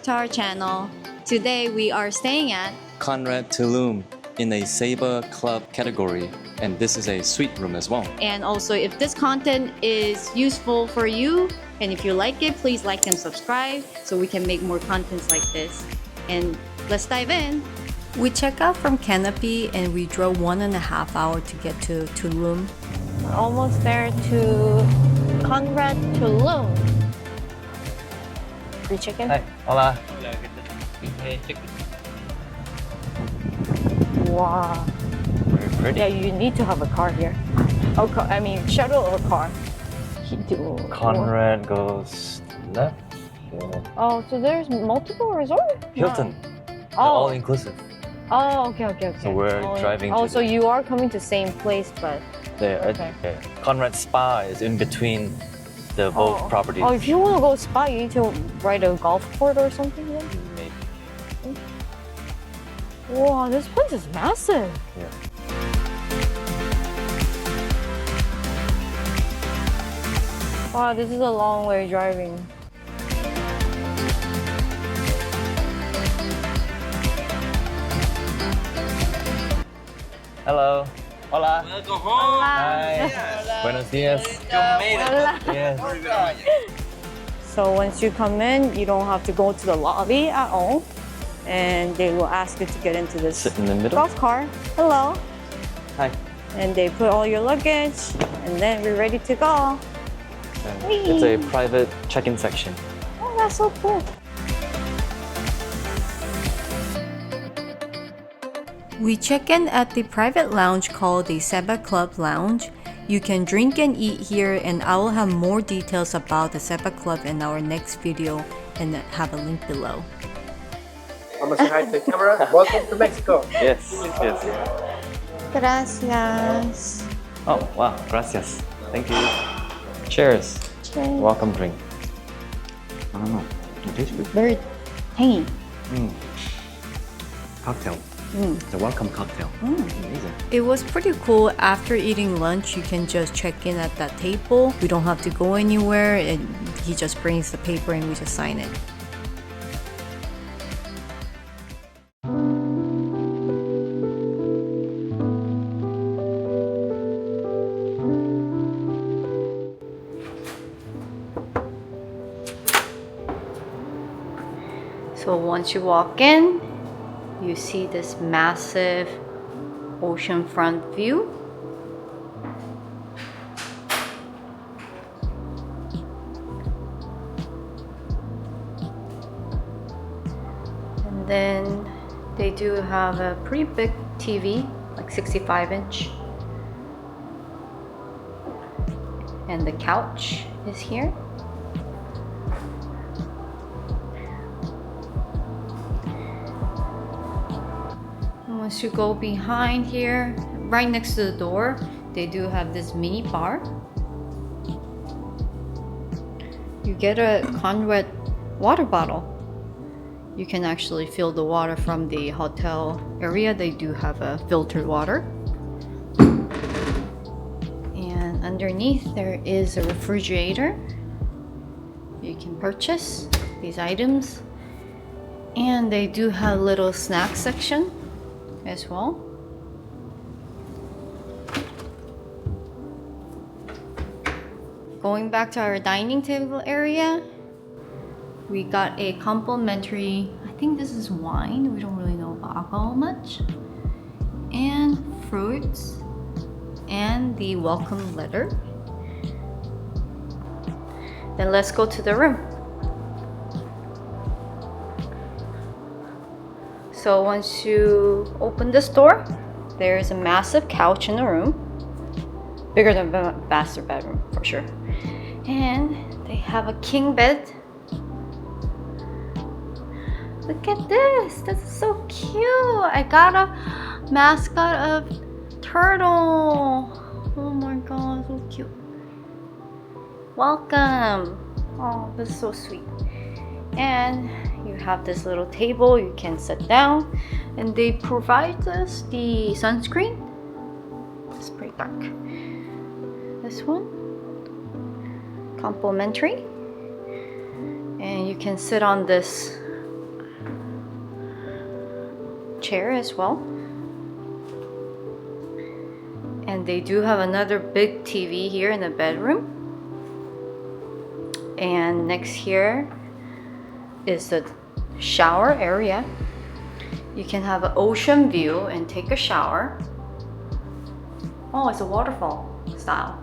to our channel. Today we are staying at Conrad Tulum in a Ceiba Club category, and this is a suite room as well. And also, if this content is useful for you and if you like it, please like and subscribe so we can make more contents like this. And let's dive in. We check out from Canopy and we drove 1.5 hours to get to Tulum. We're almost there to Conrad Tulum. Free chicken? Hi, hola. Wow. Very pretty. Yeah, you need to have a car here. Oh, I mean, shuttle or car. Conrad goes left. Oh, so there's multiple resorts? Hilton. Oh. All inclusive. Oh, okay. So we're driving Oh, to so you are coming to the same place, but... Okay. Conrad Spa is in between the both properties. Oh, if you want to go spa, you need to ride a golf court or something then? Maybe. Wow, this place is massive. Yeah. Wow, this is a long way driving. Hello. Hola. Hola. Hi. Buenos dias. Hola. Yes. So once you come in, you don't have to go to the lobby at all. And they will ask you to get into this Sit in the middle. golf cart. Hello. Hi. And they put all your luggage, and then we're ready to go. It's a private check-in section. Oh, that's so cool. We check in at the private lounge called the Ceiba Club Lounge. You can drink and eat here, and I will have more details about the Ceiba Club in our next video and have a link below. I'm gonna say hi to the camera. Welcome to Mexico. Yes. Gracias. Oh, wow. Gracias. Thank you. Cheers. Cheers. Welcome drink. I don't know. It tastes good. Very tangy. Cocktail. It's a welcome cocktail. Amazing. It was pretty cool. After eating lunch, you can just check in at that table. We don't have to go anywhere, and he just brings the paper and we just sign it. So once you walk in, you see this massive oceanfront view. And then they do have a pretty big TV, like 65-inch. And the couch is here. Once you go behind here, right next to the door, they do have this mini bar. You get a Conrad water bottle. You can actually fill the water from the hotel area. They do have a filtered water. And underneath there is a refrigerator. You can purchase these items. And they do have a little snack section as well. Going back to our dining table area, we got a complimentary, I think this is wine, we don't really know about alcohol much, and fruits, and the welcome letter. Then let's go to the room. So once you open this door, there is a massive couch in the room. Bigger than the master bedroom, for sure. And they have a king bed. Look at this, this is so cute. I got a mascot of turtle. Oh my god, so cute. Welcome. Oh, this is so sweet. And you have this little table, you can sit down, and they provide us the sunscreen. It's pretty dark. This one, complimentary. And you can sit on this chair as well. And they do have another big TV here in the bedroom. And next here is the shower area. You can have an ocean view and take a shower. Oh, it's a waterfall style.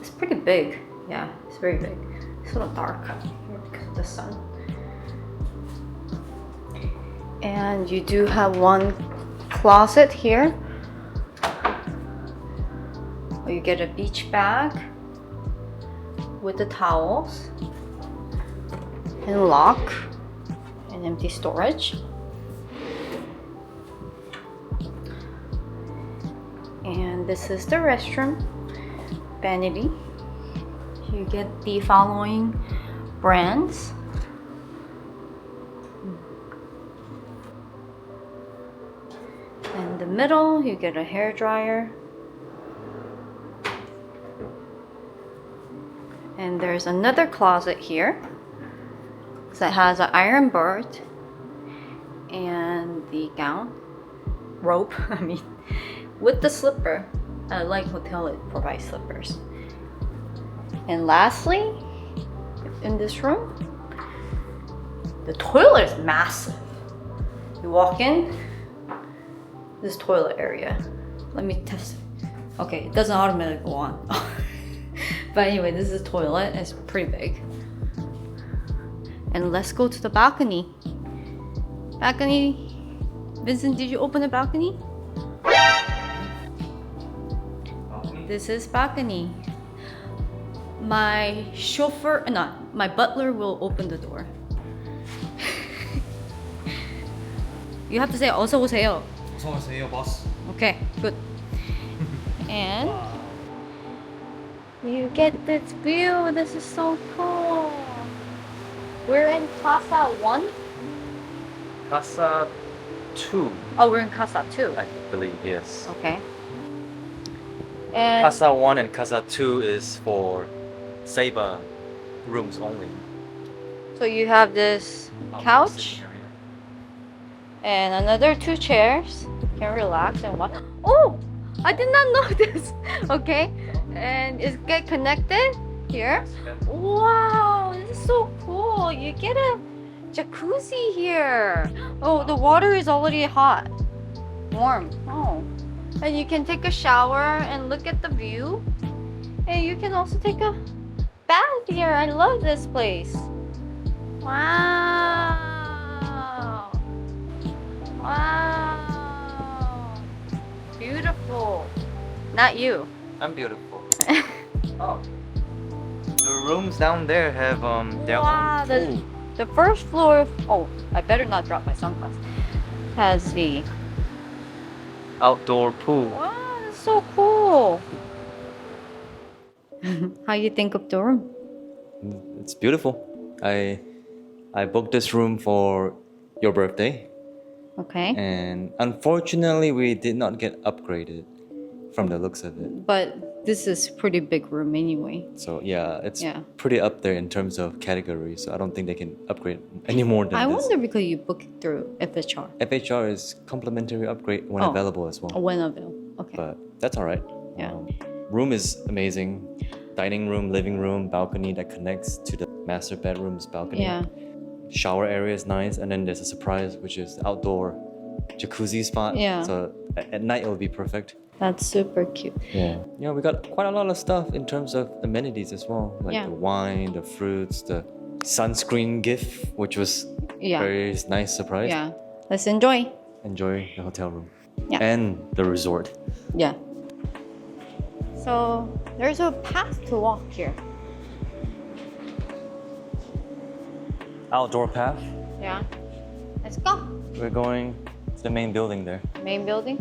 It's pretty big. Yeah, it's very big. It's a little dark here because of the sun. And you do have one closet here. You get a beach bag with the towels and lock and empty storage. And this is the restroom vanity. You get the following brands. In the middle, you get a hair dryer. And there's another closet here that has an iron bird and the gown, rope, I mean, with the slipper. Like hotel, it provides slippers. And lastly, in this room, the toilet is massive. You walk in, this toilet area. Let me test it. Okay, it doesn't automatically go on. But anyway, this is the toilet. It's pretty big. And let's go to the balcony. Balcony. Vincent, did you open the balcony? This is balcony. My chauffeur, my butler will open the door. You have to say 어서 오세요. 어서 오세요, boss. Okay, good. And you get this view. This is so cool. We're in Casa 1. Casa 2, Oh, we're in Casa 2. I believe, yes. Okay. And Casa 1 and Casa 2 is for Ceiba rooms only. so you have this couch and another 2 chairs. You can relax and watch. Oh, I did not know this. Okay, and it's get connected here. Wow, this is so cool. You get a jacuzzi here. Oh, the water is already hot, warm. Oh, and you can take a shower and look at the view. And you can also take a bath here. I love this place. Wow. Wow. Beautiful. Not you. I'm beautiful. Oh. The rooms down there have their Wow, own pool. the first floor. Oh, I better not drop my sunglasses. Has the. Outdoor pool. Wow, that's so cool. How you think of the room? It's beautiful. I booked this room for your birthday, Okay. and unfortunately we did not get upgraded from the looks of it. But this is pretty big room anyway. So yeah, it's Yeah. pretty up there in terms of categories. So I don't think they can upgrade any more than I this. wonder because you book it through FHR. FHR is complimentary upgrade when Oh. available as well. When available. Okay. But that's all right. Yeah. Room is amazing. Dining room, living room, balcony that connects to the master bedroom's balcony. Yeah. Shower area is nice, and then there's a surprise, which is outdoor jacuzzi spot. Yeah. So at night it will be perfect. That's super cute. Yeah. Yeah, we got quite a lot of stuff in terms of amenities as well, like Yeah. the wine, the fruits, the sunscreen gift, which was Yeah. very nice surprise. Yeah. Let's enjoy. Enjoy the hotel room. Yeah. And the resort. Yeah. So there's a path to walk here. Outdoor path. Yeah. Let's go. We're going to the main building there. Main building.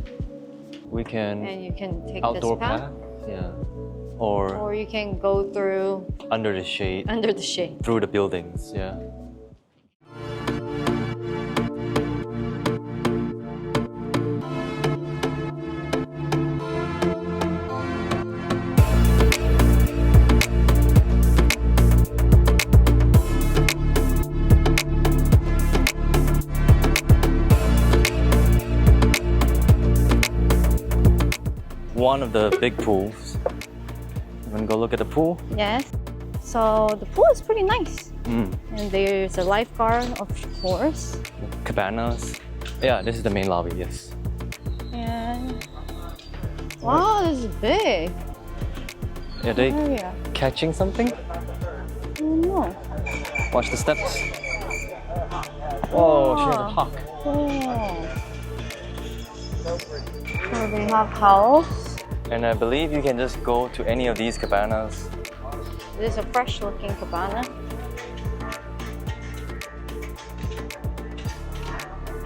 We can And you can take outdoor this path. path. Yeah. Or Or you can go through under the shade, under the shade. through the buildings. Yeah. one of the big pools. You wanna go look at the pool? Yes. So the pool is pretty nice. And there's a lifeguard, of course. Cabanas. Yeah, this is the main lobby, yes. And wow, this is big. Yeah, they Area. catching something? I don't know. Watch the steps. Oh, she has a hawk. Cool. So they have towels. And I believe you can just go to any of these cabanas. This is a fresh looking cabana.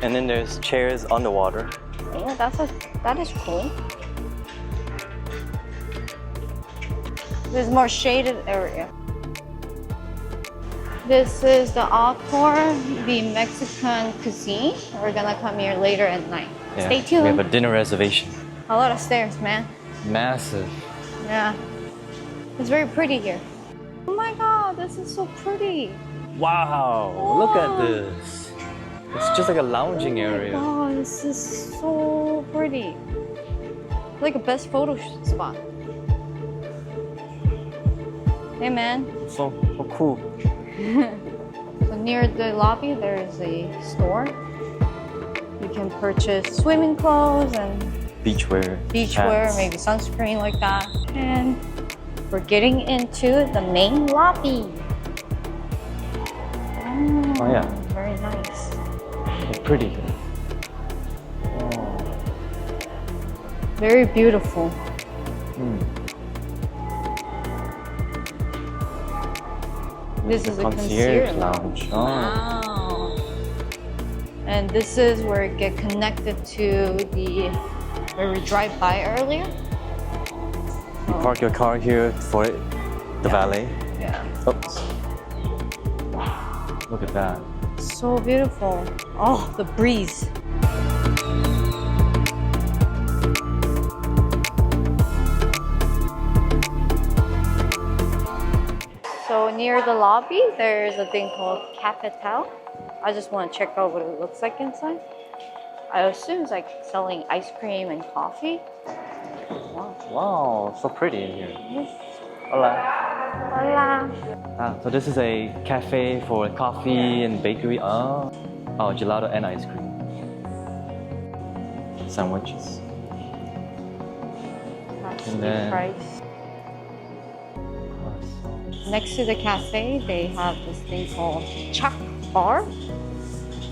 And then there's chairs on the water. Yeah, that is cool. There's more shaded area. This is the Autor Mexican cuisine. We're gonna come here later at night. Yeah, Stay tuned. We have a dinner reservation. A lot of stairs, man. Massive. Yeah. It's very pretty here. Oh my god, this is so pretty. Wow, look at this. It's just like a lounging area. Oh, this is so pretty. Like a best photo spot. Hey man. So cool. So near the lobby, there is a store. You can purchase swimming clothes and Beachwear. beachwear, hats. maybe sunscreen like that. And we're getting into the main lobby. Oh yeah, Very nice. it's pretty. Oh. Very beautiful. This is a concierge lounge. Oh. Wow. And this is where it get connected to where we drive by earlier. You park your car here for the valet. Yeah. Oops. Look at that. So beautiful. Oh, the breeze. So near the lobby, there's a thing called Cafetal. I just want to check out what it looks like inside. I assume it's like selling ice cream and coffee. Wow. Wow, so pretty in here. Hola. Hola. So this is a cafe for coffee and bakery. Oh, gelato and ice cream. Sandwiches. That's And the then- price. Next to the cafe, they have this thing called Chak Bar.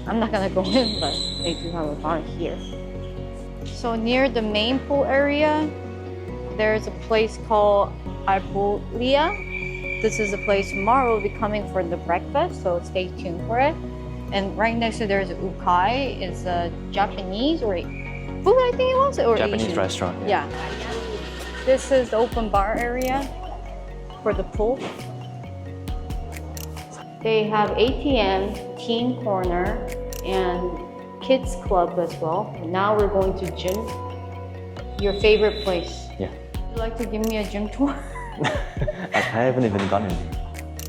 I'm not gonna go in, but they do have a bar here. So near the main pool area, there's a place called Arbolea. This is a place tomorrow will be coming for the breakfast, so stay tuned for it. And right next to there's Ukai. It's a Japanese or food, I think it was, or Japanese Asian. restaurant. Yeah. This is the open bar area for the pool. They have ATM, teen corner, and kids club as well. Now we're going to gym. Your favorite place. Yeah. Would you like to give me a gym tour? I haven't even gone in.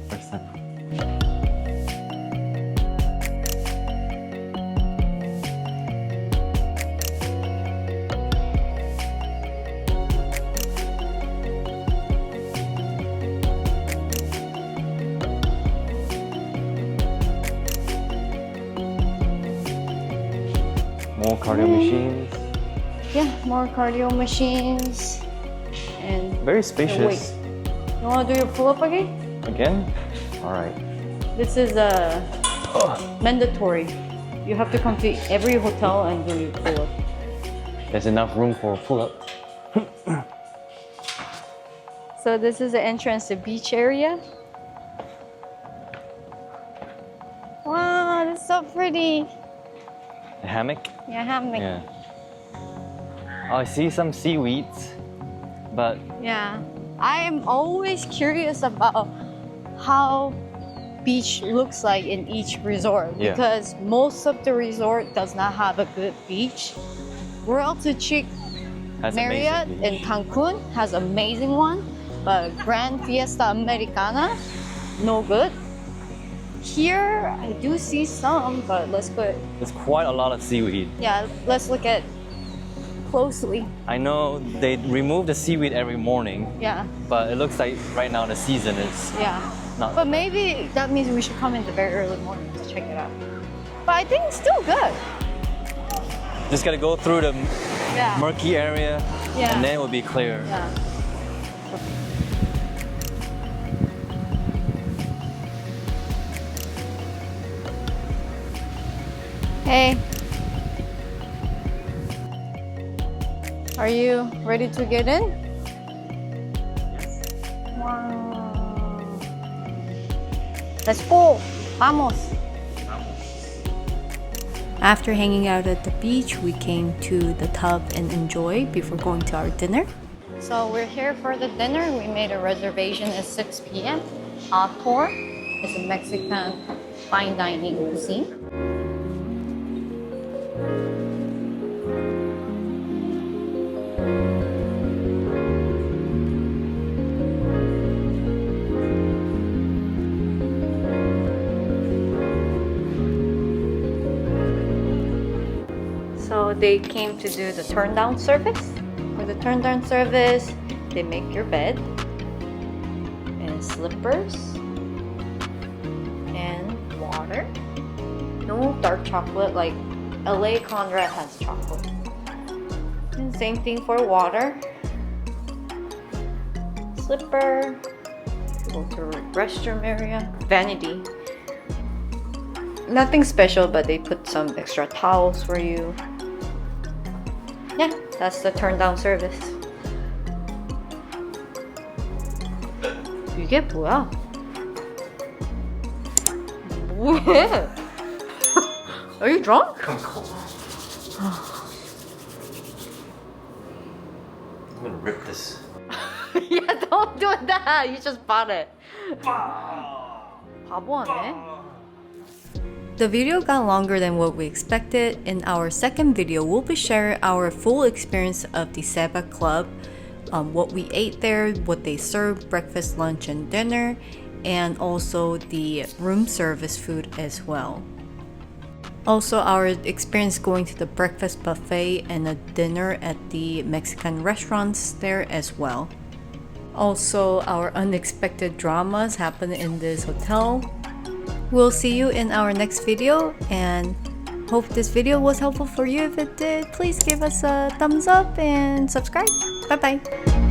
First time. More cardio machines. Yeah, more cardio machines. And Very wait, spacious. you want to do your pull-up again? Again? Alright. This is mandatory. You have to come to every hotel and do your pull-up. There's enough room for a pull-up. So this is the entrance to beach area. Wow, that's so pretty. A hammock? Yeah, hammock. Yeah. Oh, I see some seaweeds, but Yeah. I am always curious about how beach looks like in each resort Yeah. because most of the resort does not have a good beach. Royal Chic has Marriott amazing in beach. Cancun has amazing one, but Grand Fiesta Americana, no good. Here, I do see some, but let's go. There's quite a lot of seaweed. Yeah, let's look at closely. I know they remove the seaweed every morning, Yeah, but it looks like right now the season is yeah. not. But maybe that means we should come in the very early morning to check it out. But I think it's still good. Just gotta go through the Yeah. murky area, Yeah. and then it will be clear. Yeah. Hey. Are you ready to get in? Wow. Let's go. Vamos. After hanging out at the beach, we came to the tub and enjoy before going to our dinner. So we're here for the dinner. We made a reservation at 6 p.m. Autor is a Mexican fine dining cuisine. So they came to do the turn down service. For the turn down service, they make your bed and slippers and water. No dark chocolate like LA Conrad has chocolate. And same thing for water. Slipper. Go to restroom area. Vanity. Nothing special, but they put some extra towels for you. Yeah, that's the turn down service. 이게 뭐야? 뭐해? Are you drunk? I'm gonna rip this. Yeah, don't do that. You just bought it. 바보하네. The video got longer than what we expected. In our second video, we'll be sharing our full experience of the Ceiba Club, what we ate there, what they served, breakfast, lunch, and dinner, and also the room service food as well. Also, our experience going to the breakfast buffet and a dinner at the Mexican restaurants there as well. Also, our unexpected dramas happen in this hotel. We'll see you in our next video and hope this video was helpful for you. If it did, please give us a thumbs up and subscribe. Bye bye.